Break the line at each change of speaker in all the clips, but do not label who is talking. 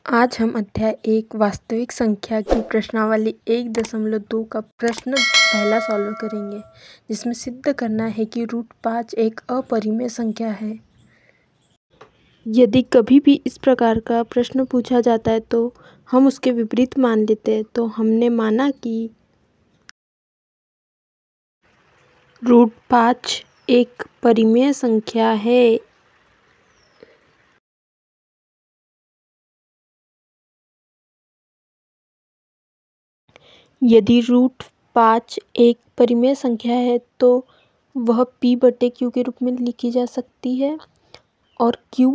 आज हम अध्याय 1 वास्तविक संख्या की प्रश्नावली 1.2 का प्रश्न पहला सॉल्व करेंगे, जिसमें सिद्ध करना है कि √5 एक अपरिमेय संख्या है। यदि कभी भी इस प्रकार का प्रश्न पूछा जाता है तो हम उसके विपरीत मान लेते हैं। तो हमने माना कि √5 एक परिमेय संख्या है। यदि √5 एक परिमेय संख्या है तो वह p/q के रूप में लिखी जा सकती है और q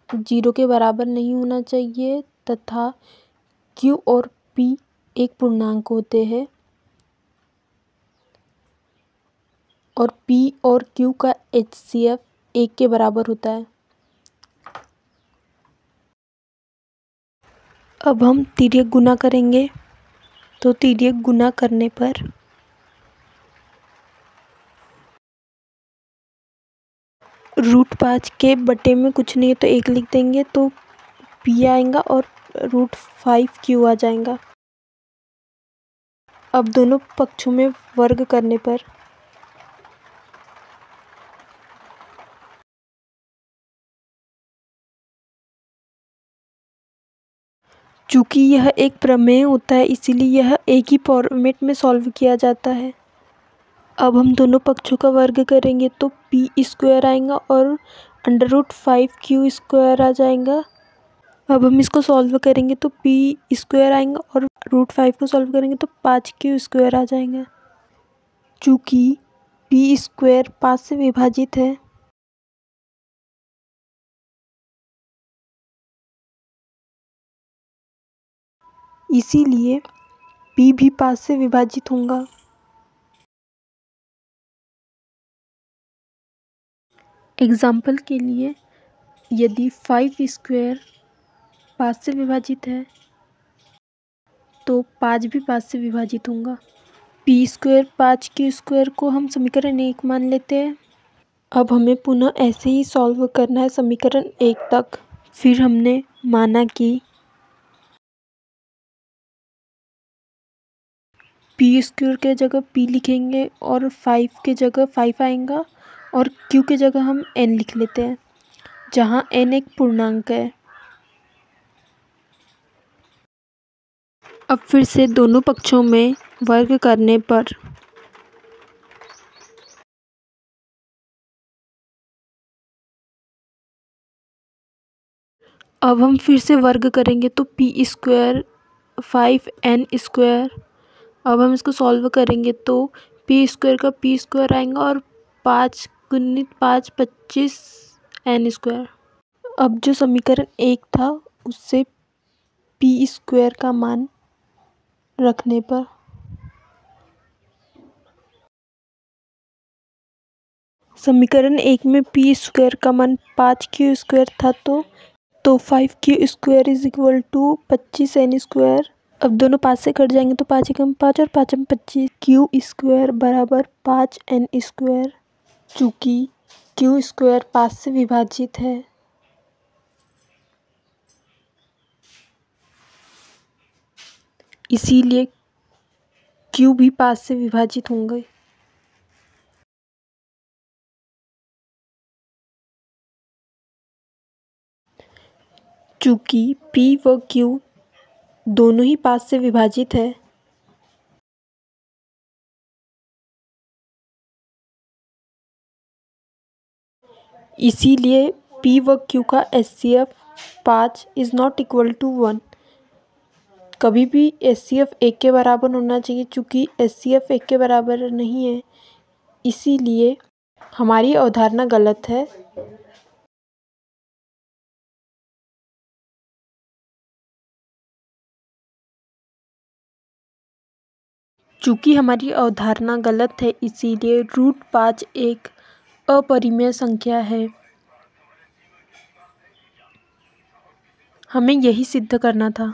0 के बराबर नहीं होना चाहिए तथा q और p एक पूर्णांक होते हैं और p और q का HCF 1 के बराबर होता है। अब हम तिर्यक गुना करेंगे। तो तिर्यक गुना करने पर √5 के बटे में कुछ नहीं है तो 1 लिख देंगे तो p आएगा और √5q आ जाएगा। अब दोनों पक्षों में वर्ग करने पर चूँकि यह एक प्रमेय होता है इसीलिए यह एक ही फॉर्मेट में सॉल्व किया जाता है। अब हम दोनों पक्षों का वर्ग करेंगे तो p² आएगा और √5q² आ जाएगा। अब हम इसको सॉल्व करेंगे तो p² आएगा और √5 को सॉल्व करेंगे तो 5q² आ जाएगा। चूँकि p² 5 से विभाजित है इसीलिए p भी 5 से विभाजित होगा। एग्जाम्पल के लिए यदि 5² 5 से विभाजित है तो 5 भी 5 से विभाजित होगा। p² 5q² को हम समीकरण 1 मान लेते हैं। अब हमें पुनः ऐसे ही सॉल्व करना है समीकरण 1 तक। फिर हमने माना कि p² के जगह p लिखेंगे और 5 के जगह 5 आएगा और q के जगह हम n लिख लेते हैं, जहाँ n एक पूर्णांक है। अब फिर से दोनों पक्षों में वर्ग करने पर अब हम फिर से वर्ग करेंगे तो p² 5n²। अब हम इसको सॉल्व करेंगे तो p² का p² आएगा और 5 × 5 25n²। अब जो समीकरण 1 था उससे p² का मान रखने पर समीकरण 1 में p² का मान 5q² था तो 5q² = 25n²। अब दोनों 5 से कट जाएंगे तो 5 × 5 और 5 × 25 q² बराबर 5n²। चूँकि q² 5 से विभाजित है इसीलिए q भी 5 से विभाजित होंगे। चूँकि p व q दोनों ही 5 से विभाजित है इसीलिए p व q का HCF 5 ≠ 1। कभी भी HCF 1 के बराबर होना चाहिए। चूँकि HCF 1 के बराबर नहीं है इसीलिए हमारी अवधारणा गलत है। चूँकि हमारी अवधारणा गलत है इसीलिए √5 एक अपरिमेय संख्या है। हमें यही सिद्ध करना था।